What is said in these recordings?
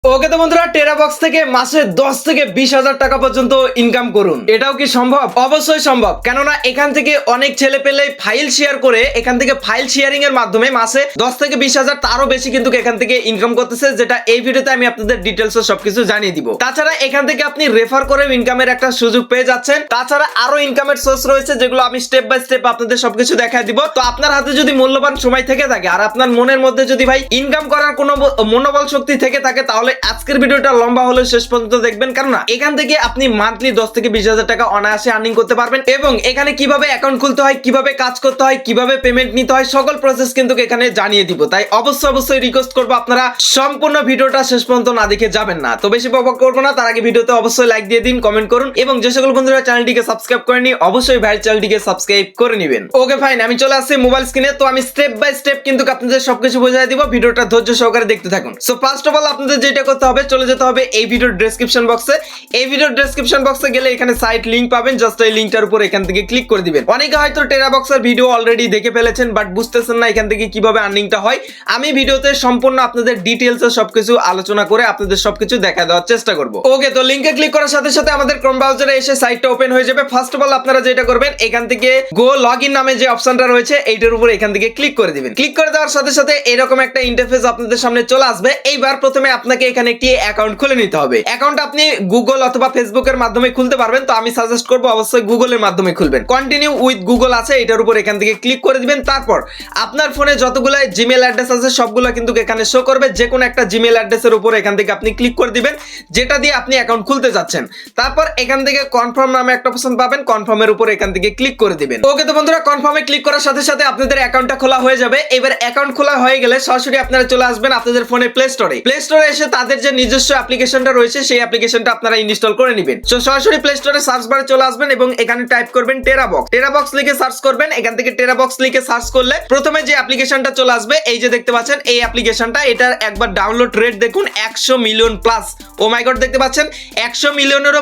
ওকে তো বন্ধুরা টেরাবক্স থেকে মাসে 10 থেকে 20,000 টাকা পর্যন্ত ইনকাম করুন। এটাও কি সম্ভব? অবশ্যই সম্ভব, কেননা এখান থেকে অনেক ছেলে পেলে ফাইল শেয়ার করে এখান থেকে ফাইল শেয়ারিং এর মাধ্যমে মাসে 10 থেকে 20,000 তারও বেশি কিন্তু এখান থেকে ইনকাম করতেছে, যেটা এই ভিডিওতে আমি আপনাদের ডিটেলস সবকিছু জানিয়ে দিব। তাছাড়া এখান থেকে আপনি রেফার করে ইনকামের একটা সুযোগ পেয়ে যাচ্ছেন। তাছাড়া আরো ইনকামের সোর্স রয়েছে, যেগুলো আমি স্টেপ বাই স্টেপ আপনাদের সবকিছু দেখায় দিব। তো আপনার হাতে যদি মূল্যবান সময় থেকে থাকে আর আপনার মনের মধ্যে যদি ভাই ইনকাম করার কোনো মনোবল শক্তি থেকে থাকে, তাহলে আজকের ভিডিওটা লম্বা হলেও শেষ পর্যন্ত দেখবেন, কারণ এখান থেকে আপনি মান্থলি 10 থেকে 20,000 টাকা অনায়াসে আর্নিং করতে পারবেন। এবং এখানে কিভাবে অ্যাকাউন্ট খুলতে হয়, কিভাবে কাজ করতে হয়, কিভাবে পেমেন্ট নিতে হয়, সকল প্রসেস কিন্তু এখানে জানিয়ে দিব। তাই অবশ্যই রিকোয়েস্ট করবো আপনারা সম্পূর্ণ ভিডিওটা শেষ পর্যন্ত না দেখে যাবেন না। তো বেশি বকবক করবো না, তার আগে ভিডিওতে অবশ্যই লাইক দিয়ে দিন, কমেন্ট করুন, এবং যে সকল বন্ধুরা চ্যানেলটিকে সাবস্ক্রাইব করেনি অবশ্যই ভাইয়ের চ্যানেলটিকে সাবস্ক্রাইব করে নেবেন। ওকে ফাইন, আমি চলে আসছি মোবাইল স্ক্রিনে। তো আমি স্টেপ বাই স্টেপ কিন্তু আপনাদের সবকিছু বোঝাই দিব, ভিডিওটা ধৈর্য সহকারে দেখতে থাকুন। সো ফার্স্ট অফ অল আপনাদের যেটা করতে হবে, চলে যেতে হবে এই ভিডিওর ডেসক্রিপশন বক্সে। এই ভিডিওর ডেসক্রিপশন বক্সে গেলে এখানে সাইট লিংক পাবেন, জাস্ট এই লিংকটার উপর এখান থেকে ক্লিক করে দিবেন। অনেকে হয়তো টেরাবক্সের ভিডিও অলরেডি দেখে ফেলেছেন, বাট বুঝতেছেন না এখান থেকে কিভাবে আর্নিংটা হয়। আমি ভিডিওতে সম্পূর্ণ আপনাদের ডিটেইলসে সবকিছু আলোচনা করে আপনাদের সবকিছু দেখা দেওয়ার চেষ্টা করব। ওকে, তো লিংকে ক্লিক করার সাথে সাথে আমাদের ক্রোম ব্রাউজারে এসে সাইটটা ওপেন হয়ে যাবে। ফার্স্ট অফ অল আপনারা যেটা করবেন, এখান থেকে গো লগইন নামে যে অপশনটা রয়েছে এইটার উপর এখান থেকে ক্লিক করে দিবেন। ক্লিক করে দেওয়ার সাথে সাথে এরকম একটা ইন্টারফেস আপনাদের সামনে চলে আসবে। এইবার প্রথমে আপনাকে এখানে একটি অ্যাকাউন্ট খুলে নিতে হবে। অ্যাকাউন্ট আপনি গুগল অথবা ফেসবুকের মাধ্যমে খুলতে পারবেন, তো আমি সাজেস্ট করব অবশ্যই গুগলের মাধ্যমে খুলবেন। কন্টিনিউ উইথ গুগল আছে, এটার উপর এখান থেকে ক্লিক করে দিবেন। তারপর আপনার ফোনে যতগুলো জিমেল অ্যাড্রেস আছে সবগুলো কিন্তু এখানে শো করবে। যে কোনো একটা জিমেল অ্যাড্রেসের উপর এখান থেকে আপনি ক্লিক করে দিবেন, যেটা দিয়ে আপনি অ্যাকাউন্ট খুলতে যাচ্ছেন। তারপর এখান থেকে কনফার্ম নামে একটা অপশন পাবেন, কনফার্মের উপর এখান থেকে ক্লিক করে দিবেন। ওকে, তো বন্ধুরা কনফার্মে ক্লিক করার সাথে সাথে আপনাদের অ্যাকাউন্টটা খোলা হয়ে যাবে। এবার অ্যাকাউন্ট খোলা হয়ে গেলে সরাসরি আপনারা চলে আসবেন আপনাদের ফোনে প্লে স্টোরে। প্লে স্টোরে এসে তাদের যে নিজস্ব অ্যাপ্লিকেশনটা রয়েছে সেই অ্যাপ্লিকেশনটা আপনারা ইনস্টল করে নেবেন। সো সরাসরি প্লে স্টোরে সার্চ বারে চলে আসবেন এবং এখানে টাইপ করবেন টেরাবক্স। টেরাবক্স লিখে সার্চ করবেন। এখান থেকে টেরাবক্স লিখে সার্চ করলে প্রথমে যে অ্যাপ্লিকেশনটা চলে আসবে, এই যে দেখতে পাচ্ছেন এই অ্যাপ্লিকেশনটা, এটার একবার ডাউনলোড রেট দেখুন 100 মিলিয়ন প্লাস। ও মাই গড, দেখতে পাচ্ছেন 100 মিলিয়নেরও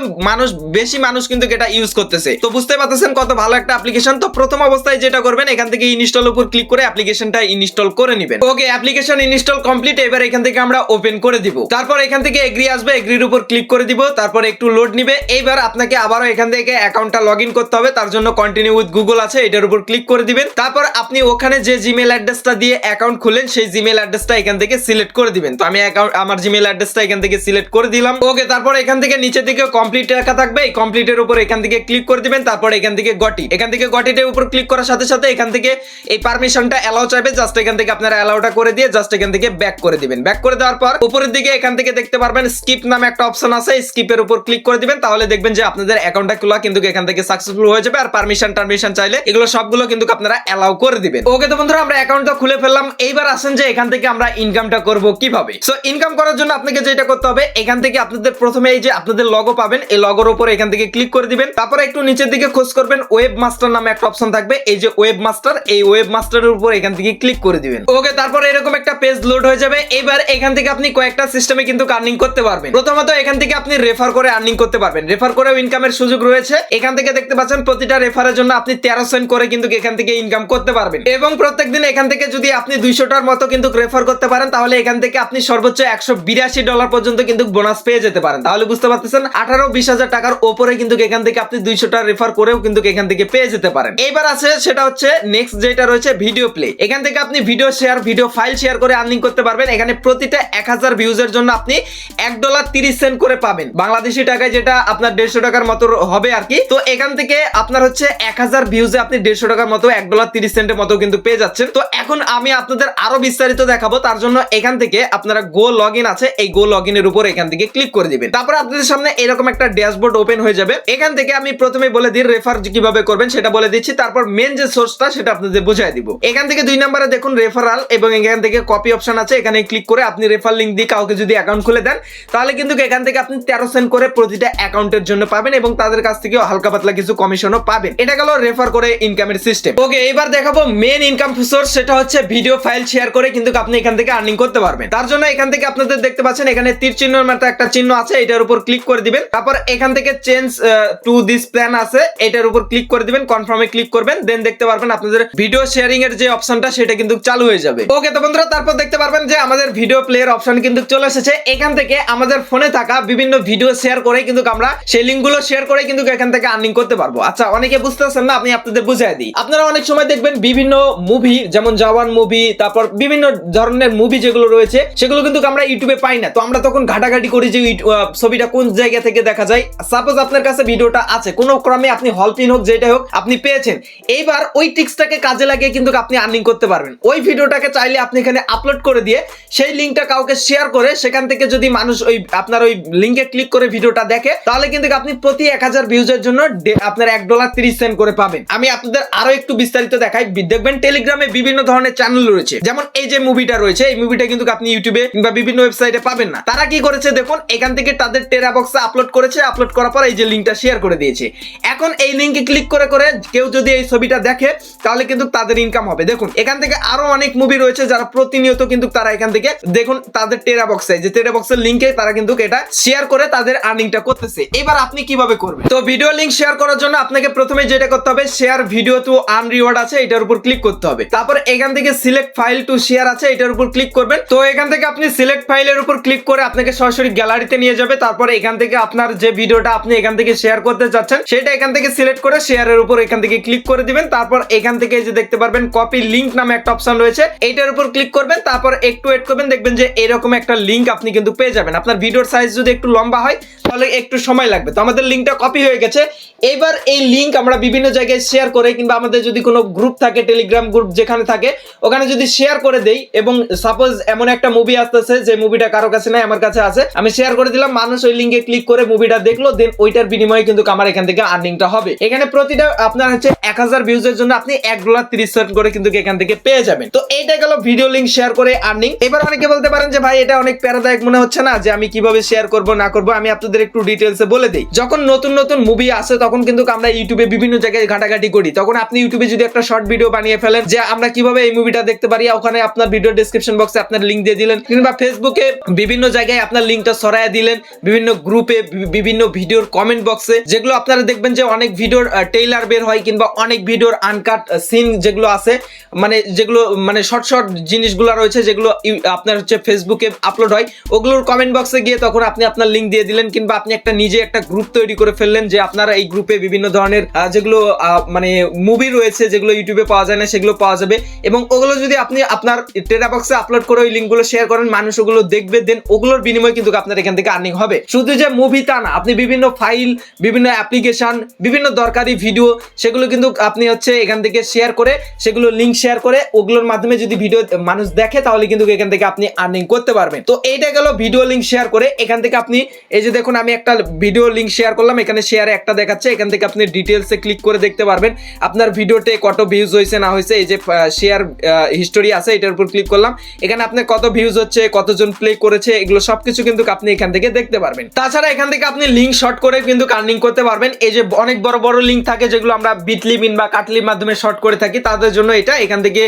বেশি মানুষ কিন্তু এটা ইউজ করতেছে। তো বুঝতে পারতেছেন কত ভালো একটা অ্যাপ্লিকেশন। তো প্রথম অবস্থায় যেটা করবেন, এখান থেকে ইনস্টল উপর ক্লিক করে অ্যাপ্লিকেশনটা ইনস্টল করে নেবেন। ওকে, অ্যাপ্লিকেশন ইনস্টল কমপ্লিট। এবার এখান থেকে আমরা ওপেন করে দিব। তারপর এখান থেকে এগ্রি আসবে, এগ্রির উপর ক্লিক করে দিব। তারপর একটু লোড নিবে। এইবার আপনাকে আবারও এখান থেকে অ্যাকাউন্টটা লগইন করতে হবে, তার জন্য কন্টিনিউ উইথ গুগল আছে, এটার উপর ক্লিক করে দিবেন। তারপর আপনি ওখানে যে জিমেল অ্যাড্রেসটা দিয়ে অ্যাকাউন্ট খুলেন সেই জিমেল অ্যাড্রেসটা এখান থেকে সিলেক্ট করে দিবেন। তো আমি আমার জিমেল অ্যাড্রেসটা এখান থেকে সিলেক্ট করে দিলাম। ওকে, তারপর এখান থেকে নিচের দিকে কমপ্লিট লেখা থাকবে, এই কমপ্লিটের উপর এখান থেকে ক্লিক করে দিবেন। তারপর এখান থেকে গটিটের উপর ক্লিক করার সাথে সাথে এখান থেকে এই পারমিশনটা অ্যালাউ চাইবে, জাস্ট এখান থেকে আপনারা অ্যালাউটা করে দিয়ে জাস্ট এখান থেকে ব্যাক করে দিবেন। ব্যাক করে দেওয়ার পর উপরের দিকে এখান থেকে দেখতে পারবেন স্কিপ নামে একটা অপশন আছে, স্কিপের উপর ক্লিক করে দিবেন। তাহলে দেখবেন যে আপনাদের অ্যাকাউন্টটা খোলা কিন্তু এখান থেকে সাকসেসফুল হয়ে যাবে। আর পারমিশন চাইলে এগুলো সবগুলো কিন্তু আপনারা অ্যালাউ করে দিবেন। ওকে, তো বন্ধুরা আমরা অ্যাকাউন্টটা খুলে ফেললাম। এইবার আসেন যে এখান থেকে আমরা ইনকামটা করব কিভাবে। সো ইনকাম করার জন্য আপনাকে যেটা করতে হবে, এখান থেকে আপনাদের প্রথমে এই যে আপনাদের লগো পাবেন, এই লগোর উপর এখান থেকে ক্লিক করে দিবেন। তারপর একটু নিচের দিকে খোঁজ করবেন, ওয়েব মাস্টার নামে একটা অপশন থাকবে, এই যে ওয়েব মাস্টার, এই ওয়েব মাস্টারের উপর এখান থেকে ক্লিক করে দিবেন। ওকে, তারপর এরকম একটা পেজ লোড হয়ে যাবে। এবার এখান থেকে আপনি কয়েকটা সিস্টেমে কিন্তু আর্নিং করতে পারবেন। প্রথমত এখান থেকে আপনি রেফার করে আর্নিং করতে পারবেন। রেফার করেও ইনকামের সুযোগ রয়েছে। এখান থেকে দেখতে পাচ্ছেন প্রতিটা রেফারের জন্য আপনি 13 সেন্ট করে কিন্তু এখান থেকে ইনকাম করতে পারবেন। এবং প্রত্যেকদিন এখান থেকে যদি আপনি 200টার মতো কিন্তু রেফার করতে পারেন, তাহলে এখান থেকে আপনি সর্বোচ্চ $182 পর্যন্ত কিন্তু বোনাস পেয়ে যেতে পারেন। তাহলে বুঝতে পারতেছেন 18-20,000 টাকার উপরে কিন্তু এখান থেকে আপনি 200টা রেফার করেও কিন্তু এখান থেকে পেয়ে যেতে পারেন। এইবার আছে সেটা হচ্ছে নেক্সট যেটা রয়েছে ভিডিও প্লে। এখান থেকে আপনি ভিডিও ফাইল শেয়ার করে আর্নিং করতে পারবেন। এখানে প্রতিটা 1000 ভিউজের জন্য আপনি $1.30 করে পাবেন, বাংলাদেশি টাকায় যেটা আপনার 150 টাকার মতো হবে আর কি। তো এখান থেকে আপনার হচ্ছে 1000 ভিউজে আপনি 150 টাকার মতো $1.30 মতো কিন্তু পেয়ে যাচ্ছেন। তো এখন আমি আপনাদের আরো বিস্তারিত দেখাবো, তার জন্য এখান থেকে আপনারা গো লগইন আছে, এই গো লগইনের উপর এখান থেকে ক্লিক করে দিবেন। তারপর আপনাদের সামনে এরকম একটা ড্যাশবোর্ড ওপেন হয়ে যাবে। এখান থেকে আমি প্রথমে বলে দিই রেফার কিভাবে করবেন সেটা বলে দিচ্ছি, তারপর মেন যে সোর্সটা সেটা আপনাদের বুঝিয়ে দিব। এখান থেকে 2 নম্বরে দেখুন রেফারাল, এবং এখান থেকে কপি অপশন আছে, এখানে ক্লিক করে আপনি রেফার লিংক দিয়ে কাউকে যদি অ্যাকাউন্ট খুলে দেন, তাহলে কিন্তু এখান থেকে আপনি 13 সেন্ট করে প্রতিটা অ্যাকাউন্টের জন্য পাবেন, এবং তাদের কাছ থেকে হালকা পাতলা কিছু কমিশনও পাবেন। এটা গেল রেফার করে ইনকামের সিস্টেম। ওকে, এবার দেখাবো মেন ইনকাম সোর্স, সেটা হচ্ছে ভিডিও ফাইল শেয়ার করে কিন্তু আপনি এখান থেকে আর্নিং করতে পারবেন। তার জন্য এখান থেকে আপনাদের দেখতে পাচ্ছেন এখানে তীর চিহ্নের মতো একটা চিহ্ন আছে, এটার উপর ক্লিক করে দিবেন। তারপর এখান থেকে চেঞ্জ টু দিস প্ল্যান আছে, এটার উপর ক্লিক করে দিবেন, কনফার্মে ক্লিক করবেন, দেন দেখতে পারবেন আপনাদের ভিডিও শেয়ারিং এর যে অপশনটা সেটা কিন্তু চালু হয়ে যাবে। ওকে, তো বন্ধুরা তারপর দেখতে পারবেন যে আমাদের ভিডিও প্লেয়ার অপশন কিন্তু চলে এসেছে, এখান থেকে আমাদের ফোনে থাকা বিভিন্ন ভিডিও শেয়ার করে কিন্তু আমরা সেই লিঙ্কগুলো শেয়ার করে কিন্তু এখান থেকে আর্নিং করতে পারবো। আচ্ছা, অনেকে বুঝতেছেন না, আমি আপনাদের বুঝাই দিই। আপনারা অনেক সময় দেখবেন বিভিন্ন মুভি, যেমন জওয়ান মুভি, তারপর বিভিন্ন ধরনের মুভি যেগুলো রয়েছে সেগুলো কিন্তু আমরা ইউটিউবে পাই না। তো আমরা তখন ঘাটাঘাটি করি যে ছবিটা কোন জায়গা থেকে দেখা যায়। সাপোজ আপনার কাছে ভিডিওটা আছে, কোনো ক্রমে আপনি হল পিন হোক যেটা হোক আপনি পেয়েছেন, এইবার ওই টিক্সটাকে কাজে লাগিয়ে কিন্তু আপনি আর্নিং করতে পারবেন। ওই ভিডিওটাকে চাইলে আপনি এখানে আপলোড করে দিয়ে সেই লিঙ্কটা কাউকে শেয়ার করে সেখান থেকে যদি মানুষ ওই আপনার ওই লিঙ্কে ক্লিক করে ভিডিওটা দেখে, তাহলে কিন্তু আপনি প্রতি 1000 ভিউজের জন্য আপনার $1.30 করে পাবেন। আমি আপনাদের আরো একটু বিস্তারিত দেখাই। দেখবেন টেলিগ্রামে বিভিন্ন ধরনের চ্যানেল রয়েছে, যেমন এই যে মুভিটা রয়েছে, এই মুভিটা কিন্তু আপনি ইউটিউবে কিংবা বিভিন্ন ওয়েবসাইটে পাবেন না। তারা কি করেছে দেখুন, এখান থেকে তাদের টেরাবক্সে আপলোড করেছে, আপলোড করার পর এই যে লিঙ্কটা শেয়ার করে দিয়েছে। এখন এই লিঙ্কে ক্লিক করে করে কেউ যদি এই ছবিটা দেখে তাহলে কিন্তু তাদের ইনকাম হবে। দেখুন এখান থেকে আরো অনেক মুভি রয়েছে যারা প্রতিনিয়ত কিন্তু তারা এখান থেকে দেখুন তাদের টেরাবক্সে, যে টেরাবক্সের লিঙ্কে তারা কিন্তু এটা শেয়ার করে তাদের আর্নিংটা করতেছে। এবার আপনি কিভাবে করবেন? তো ভিডিও লিঙ্ক শেয়ার করার জন্য আপনাকে প্রথমে যেটা করতে হবে, share video to earn reward আছে, এটার উপর ক্লিক করতে হবে। তারপর এখান থেকে সিলেক্ট ফাইল টু শেয়ার আছে, এটার উপর ক্লিক করবেন। তো এখান থেকে আপনি সিলেক্ট ফাইলের উপর ক্লিক করে আপনাকে সরাসরি গ্যালারিতে নিয়ে যাবে। তারপরে এখান থেকে আপনার যে ভিডিওটা আপনি এখান থেকে শেয়ার করতে চাচ্ছেন সেটা এখান থেকে সিলেক্ট করে শেয়ারের উপর এখান থেকে ক্লিক করে দিবেন। তারপর এখান থেকে যে দেখতে পারবেন কপি লিংক নামে একটা অপশন রয়েছে, এইটার উপর ক্লিক করবেন। তারপর একটু ওয়েট করবেন, দেখবেন যে এরকম একটা লিংক আপনি কিন্তু পেয়ে যাবেন। আপনার ভিডিওর সাইজ যদি একটু লম্বা হয় তাহলে একটু সময় লাগবে। তো আমাদের লিংকটা কপি হয়ে গেছে। এবার এই লিংক আমরা বিভিন্ন জায়গায় শেয়ার করে কিংবা আমাদের যদি কোনো গ্রুপ থাকে, টেলিগ্রাম গ্রুপ যেখানে থাকে, ওখানে যদি শেয়ার করে দেই, এবং সাপোজ এমন একটা মুভি আসতেছে যে মুভিটা কারো কাছে নাই, আমার কাছে আছে, আমি শেয়ার করে দিলাম, মানুষ ওই লিংকে ক্লিক করে মুভিটা দেখলো, দেন ওইটার বিনিময়ে কিন্তু আমার এখান থেকে আর্নিংটা হবে। এখানে প্রতিটা আপনার হচ্ছে 1000 ভিউজের জন্য আপনি $1.30 করে কিন্তু এখান থেকে পেয়ে যাবেন। তো এইটা গেল ভিডিও লিংক শেয়ার করে আর্নিং। এবার অনেকে বলতে পারেন যে ভাই এটা অনেক প্যারাদায়ক মনে হচ্ছে না, যে আমি কিভাবে শেয়ার করব না করব। আমি আপনাদের একটু ডিটেইলসে বলে দেই। যখন নতুন নতুন মুভি আসে তখন কিন্তু আমরা ইউটিউবে বিভিন্ন জায়গায় ঘাটাঘাটি করি। তখন আপনি ইউটিউবে যদি একটা শর্ট ভিডিও বানিয়ে ফেলেন যে আমরা কিভাবে এই মুভিটা দেখতে পারি, ওখানে আপনার ভিডিও ডেসক্রিপশন বক্সে আপনার লিংক দিয়ে দিলেন, কিংবা ফেসবুকে বিভিন্ন জায়গায় আপনার লিংকটা ছড়ায় দিলেন, বিভিন্ন গ্রুপে, বিভিন্ন ভিডিওর কমেন্ট বক্সে, যেগুলো আপনারা দেখবেন যে অনেক ভিডিওর ট্রেইলার বের হয় কিংবা অনেক ভিডিওর আনকাট সিন যেগুলো আছে, মানে যেগুলো মানে শর্ট শর্ট জিনিসগুলো রয়েছে যেগুলো আপনার হচ্ছে ফেসবুকে আপলোড হয়, ওগুলোর কমেন্ট বক্সে গিয়ে তখন আপনি আপনার লিংক দিয়ে দিলেন, কিংবা আপনি একটা নিজে একটা গ্রুপ তৈরি করে ফেললেন যে আপনারা এই গ্রুপে বিভিন্ন ধরনের যেগুলো মানে মুভি রয়েছে যেগুলো ইউটিউবে পাওয়া যায় না সেগুলো পাওয়া যাবে, এবং ওগুলো যদি আপনি আপনার টেরাবক্সে আপলোড করে ওই লিঙ্কগুলো শেয়ার করেন, মানুষ ওগুলো দেখবে, দেন ওগুলোর বিনিময়ে কিন্তু আপনার এখান থেকে আর্নিং হবে। শুধু যে মুভি তা না, আপনি বিভিন্ন ফাইল, বিভিন্ন অ্যাপ্লিকেশন, বিভিন্ন দরকারি ভিডিও, সেগুলো কিন্তু আপনি হচ্ছে এখান থেকে শেয়ার করে, সেগুলো লিঙ্ক শেয়ার করে ওগুলোর মাধ্যমে যদি ভিডিও মানুষ দেখে তাহলে কিন্তু এখান থেকে আপনি আর্নিং করতে পারবেন। তো এইটা গেল ভিডিও লিঙ্ক শেয়ার করে। এখান থেকে আপনি এই যে দেখুন আমি একটা ভিডিও লিঙ্ক শেয়ার করলাম, এখানে শেয়ারে একটা দেখাচ্ছে, এখান থেকে আপনি ডিটেলসে ক্লিক করে দেখতে পারবেন আপনার ভিডিওতে কত ভিউজ হয়েছে না হয়েছে। এই যে শেয়ার হিস্টোরি আছে, এটার উপর ক্লিক করলাম, এখানে আপনি কত ভিউজ হচ্ছে, কতজন প্লে করেছে, এগুলো সবকিছু কিন্তু আপনি এখান থেকে দেখতে পারবেন। তাছাড়া এখান থেকে আপনি লিঙ্ক শর্ট করে কিন্তু আর্নিং করতে পারবেন। এই যে অনেক বড় বড় লিঙ্ক থাকে যেগুলো আমরা বিটলি মিন বা কাটলির মাধ্যমে শর্ট করে থাকি, তাদের জন্য এটা এখান থেকে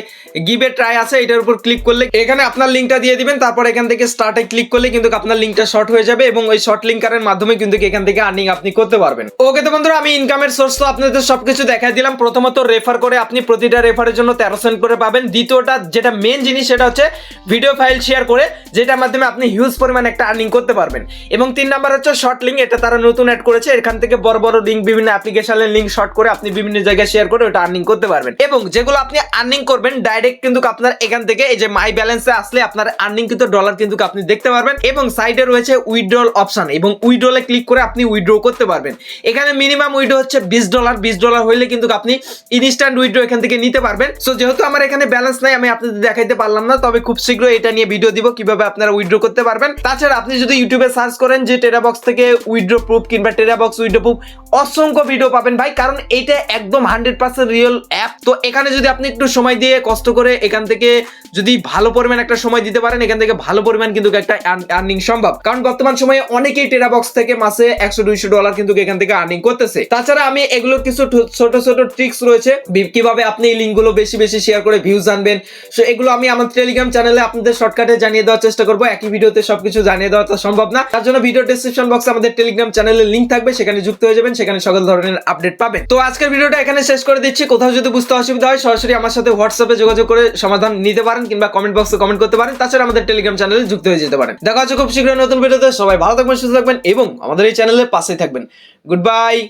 গিভ এ ট্রাই আছে, এটার উপর ক্লিক করলে এখানে আপনার লিঙ্কটা দিয়ে দিবেন। তারপর এখান থেকে স্টার্টে ক্লিক করলে কিন্তু আপনার লিঙ্কটা শর্ট হয়ে যাবে, এবং ওই শর্ট লিঙ্কারের মাধ্যমে কিন্তু এখান থেকে আর্নিং আপনি করতে পারবেন। ওকে তো বন্ধুরা, আমি ইনকামের সোর্স তো আপনাদের সবকিছু দেখাই দিলাম। প্রথমত রেফার করে আপনি প্রতিটা রেফারের জন্য 13 সেন্ট করে পাবেন। দ্বিতীয়টা যেটা মেন জিনিস সেটা হচ্ছে ভিডিও ফাইল শেয়ার করে, যেটার মাধ্যমে আপনি হিউজ পরিমাণ একটা আর্নিং করতে পারবেন। এবং 3 নাম্বার হচ্ছে শর্ট লিঙ্ক, এটা তারা নতুন অ্যাড করেছে, এখান থেকে বড় বড় লিঙ্ক, বিভিন্ন অ্যাপ্লিকেশনের লিঙ্ক শর্ট করে আপনি বিভিন্ন জায়গায় শেয়ার করে ওটা আর্নিং করতে পারবেন। এবং যেগুলো আপনি আর্নিং করবেন ডাইরেক্ট কিন্তু আপনার এখান থেকে এই যে মাই ব্যালেন্সে আসলে আপনার আর্নিং কিন্তু ডলার কিন্তু আপনি দেখতে পারবেন। এবং সাইডে রয়েছে উইথড্রল অপশন, এবং উইথড্রলে ক্লিক করে আপনি উইথড্র করতে পারবেন। এখানে মিনিমাম উইথড্র হচ্ছে $20 হইলে কিন্তু আপনি ইনস্ট্যান্ট উইথড্র এখান থেকে নিতে পারবেন। সো যেহেতু আমার এখানে ব্যালেন্স নাই, আমি আপনাদের দেখাইতে পারলাম না, তবে খুব শীঘ্রই এটা নিয়ে ভিডিও দিব কিভাবে আপনারা উইথড্র করতে পারবেন। তাছাড়া আপনি যদি ইউটিউবে সার্চ করেন যে টেরাবক্স থেকে উইথড্র প্রুফ কিংবা টেরাবক্স উইথড্র প্রুফ, অসংখ্য ভিডিও পাবেন ভাই, কারণ এটা একদম 100% রিয়েল অ্যাপ। তো এখানে যদি আপনি একটু সময় দিয়ে কষ্ট করে এখান থেকে যদি ভালো পরিমাণ একটা সময় দিতে পারেন, এখান থেকে ভালো পরিমাণ কিন্তু একটা আর্নিং সম্ভব। কারণ বর্তমান সময়ে অনেকেই টেরাবক্স থেকে মাসে $100-200 কিন্তু এখান থেকে আর্নিং করতেছে। তাছাড়া আমি এগুলোর কিছু ছোট ছোট ট্রিক্স রয়েছে কিভাবে আপনি এই লিঙ্কগুলো বেশি বেশি শেয়ার করে ভিউজ আনবেন, সো এগুলো আমি আমার টেলিগ্রাম চ্যানেলে আপনাদের শর্টকাটে জানিয়ে দেওয়ার চেষ্টা করবো। একই ভিডিওতে সবকিছু জানিয়ে দেওয়া তো সম্ভব না, তার জন্য ভিডিও ডেসক্রিপশন বক্সে আমাদের টেলিগ্রাম চ্যানেলের লিঙ্ক থাকবে, সেখানে যুক্ত হয়ে যাবেন, সেখানে সকল ধরনের আপডেট পাবেন। তো আজকের ভিডিওটা এখানে শেষ করে দিচ্ছি। কোথাও যদি বুঝতে অসুবিধা হয় সরাসরি আমার সাথে হোয়াটসঅ্যাপে যোগাযোগ করে সমাধান নিতে পারেন, কিংবা কমেন্ট বক্সে কমেন্ট করতে পারেন। তাছাড়া আমাদের টেলিগ্রাম চ্যানেলে যুক্ত হয়ে যেতে পারেন। দেখা হচ্ছে খুব শীঘ্রই নতুন ভিডিওতে। সবাই ভালো থাকবেন, সুস্থ থাকবেন এবং আমাদের এই চ্যানেলের পাশেই থাকবেন। Good bye.